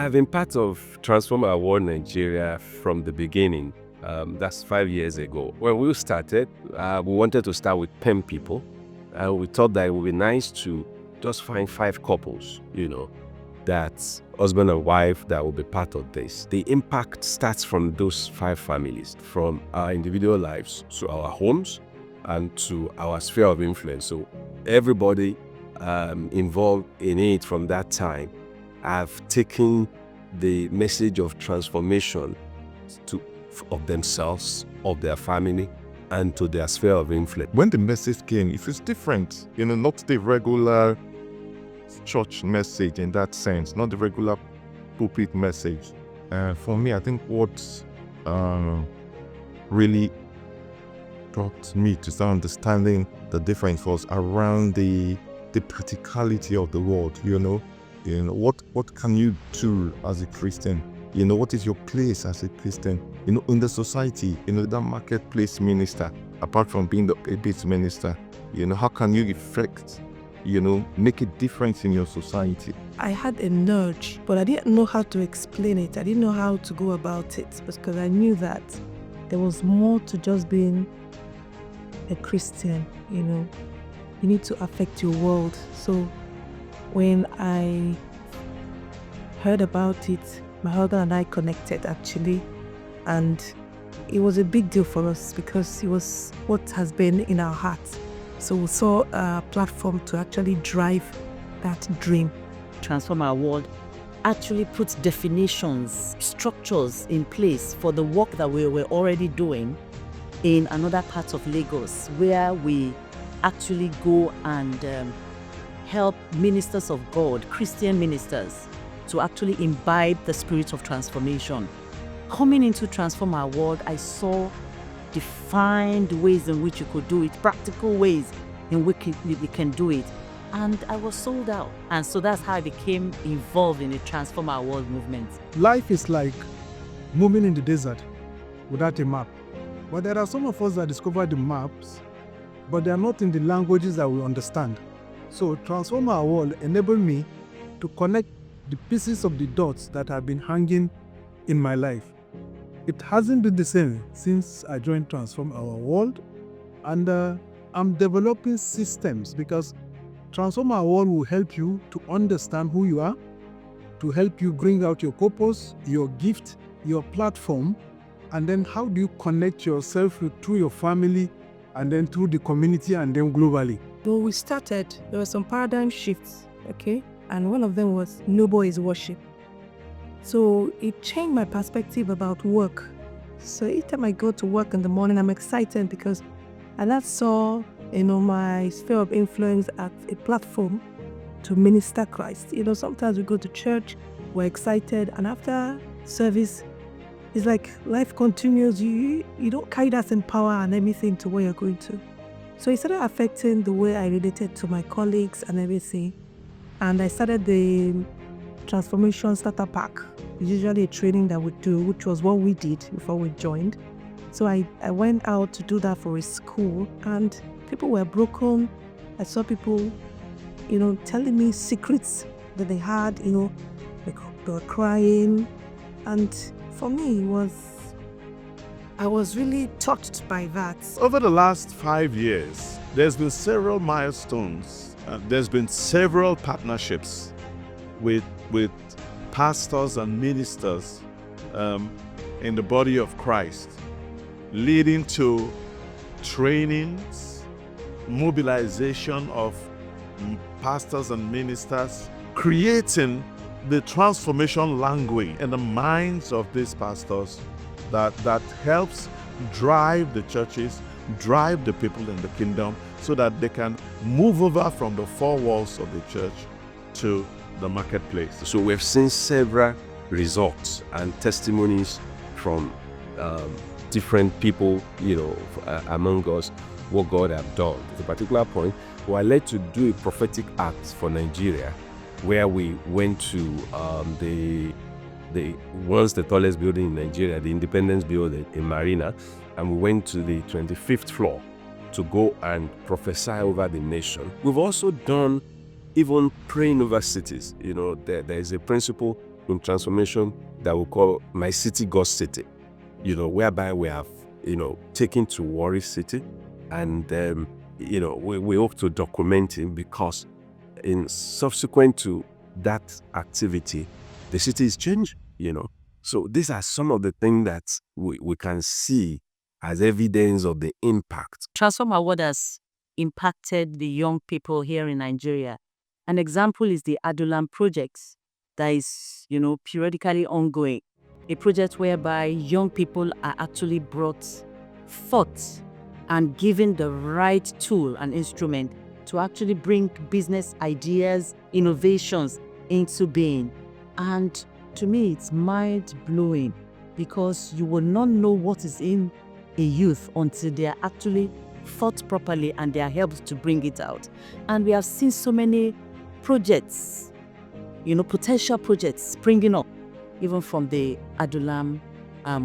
I've been part of Transform Our World Nigeria from the beginning. That's 5 years ago. When we started, we wanted to start with 10 people. We thought that it would be nice to just find 5 couples, that's husband and wife that will be part of this. The impact starts from those 5 families, from our individual lives to our homes and to our sphere of influence. So everybody involved in it from that time have taken the message of transformation of themselves, of their family, and to their sphere of influence. When the message came, it was different, not the regular church message in that sense, not the regular pulpit message. For me, I think what really brought me to start understanding the difference was around the practicality of the word. What can you do as a Christian? What is your place as a Christian? In the society, that marketplace minister, apart from being the pulpit minister, how can you affect, make a difference in your society? I had a nudge, but I didn't know how to explain it. I didn't know how to go about it because I knew that there was more to just being a Christian, You need to affect your world. So when I heard about it, my husband and I connected actually, and it was a big deal for us because it was what has been in our hearts. So we saw a platform to actually drive that dream. Transform Our World actually puts definitions, structures in place for the work that we were already doing in another part of Lagos, where we actually go and help ministers of God, Christian ministers, to actually imbibe the spirit of transformation. Coming into Transform Our World, I saw defined ways in which you could do it, practical ways in which you can do it. And I was sold out. And so that's how I became involved in the Transform Our World movement. Life is like moving in the desert without a map. But there are some of us that discover the maps, but they are not in the languages that we understand. So Transform Our World enabled me to connect the pieces of the dots that have been hanging in my life. It hasn't been the same since I joined Transform Our World, and I'm developing systems because Transform Our World will help you to understand who you are, to help you bring out your purpose, your gift, your platform, and then how do you connect yourself through your family, and then through the community, and then globally. When we started, there were some paradigm shifts, okay? And one of them was noble is worship. So it changed my perspective about work. So each time I go to work in the morning, I'm excited because I saw, my sphere of influence as a platform to minister Christ. Sometimes we go to church, we're excited, and after service, it's like life continues. You don't carry that same power and everything to where you're going to. So it started affecting the way I related to my colleagues and everything. And I started the Transformation Starter Pack. It's usually a training that we do, which was what we did before we joined. So I went out to do that for a school, and people were broken. I saw people, telling me secrets that they had, they were crying. And for me, I was really touched by that. Over the last 5 years, there's been several milestones. There's been several partnerships with pastors and ministers in the body of Christ, leading to trainings, mobilization of pastors and ministers, creating the transformation language in the minds of these pastors that helps drive the churches, drive the people in the kingdom, so that they can move over from the 4 walls of the church to the marketplace. So we've seen several results and testimonies from different people, among us, what God have done. At a particular point, we were led to do a prophetic act for Nigeria, where we went to the once the tallest building in Nigeria, the Independence Building in Marina, and we went to the 25th floor to go and prophesy over the nation. We've also done even praying over cities. There is a principle in transformation that we call My City, God's City, whereby we have, taken to Warri City, and, we hope to document it, because in subsequent to that activity, the city is changed, So these are some of the things that we can see as evidence of the impact. Transform Award has impacted the young people here in Nigeria. An example is the Adulam project that is, periodically ongoing. A project whereby young people are actually brought forth and given the right tool and instrument to actually bring business ideas, innovations into being. And to me, it's mind-blowing, because you will not know what is in a youth until they are actually thought properly and they are helped to bring it out. And we have seen so many projects, potential projects springing up, even from the Adulam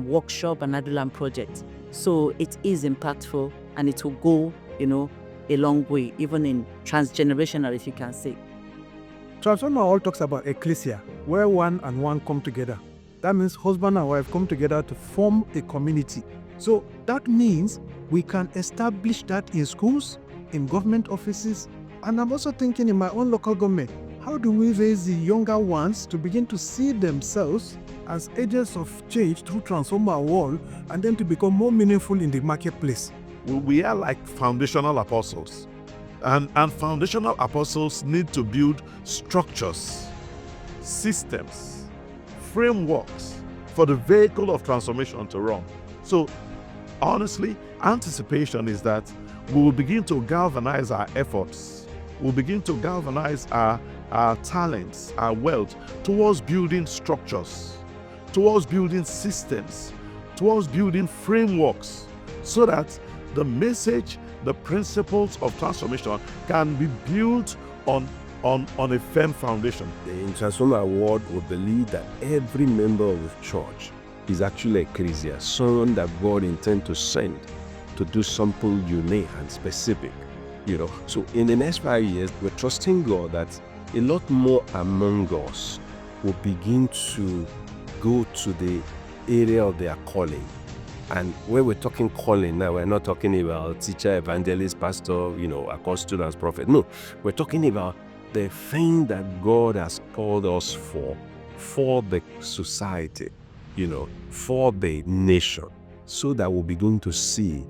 workshop and Adulam project. So it is impactful, and it will go, a long way, even in transgenerational, if you can say. Transform Our World talks about ecclesia, where one and one come together. That means husband and wife come together to form a community. So that means we can establish that in schools, in government offices, and I'm also thinking in my own local government. How do we raise the younger ones to begin to see themselves as agents of change through Transform Our World, and then to become more meaningful in the marketplace? We are like foundational apostles. And foundational apostles need to build structures, systems, frameworks for the vehicle of transformation to run. So honestly, anticipation is that we will begin to galvanize our efforts. We'll begin to galvanize our talents, our wealth, towards building structures, towards building systems, towards building frameworks, so that the message, the principles of transformation can be built on a firm foundation. In Transform Our World, we believe that every member of the church is actually ecclesia, someone that God intends to send to do something unique and specific. So in the next 5 years, we're trusting God that a lot more among us will begin to go to the area of their calling. And when we're talking calling now, we're not talking about teacher, evangelist, pastor, apostle, and prophet. No, we're talking about the thing that God has called us for the society, for the nation, so that we'll begin to see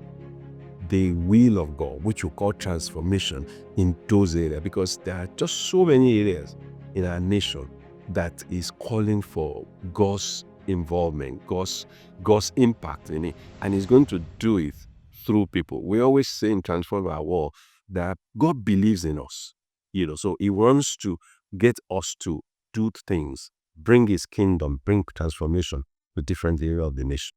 the will of God, which we call transformation, in those areas, because there are just so many areas in our nation that is calling for God's involvement, God's impact in it, and He's going to do it through people. We always say in Transform Our World that God believes in us, so He wants to get us to do things, bring His kingdom, bring transformation to different areas of the nation.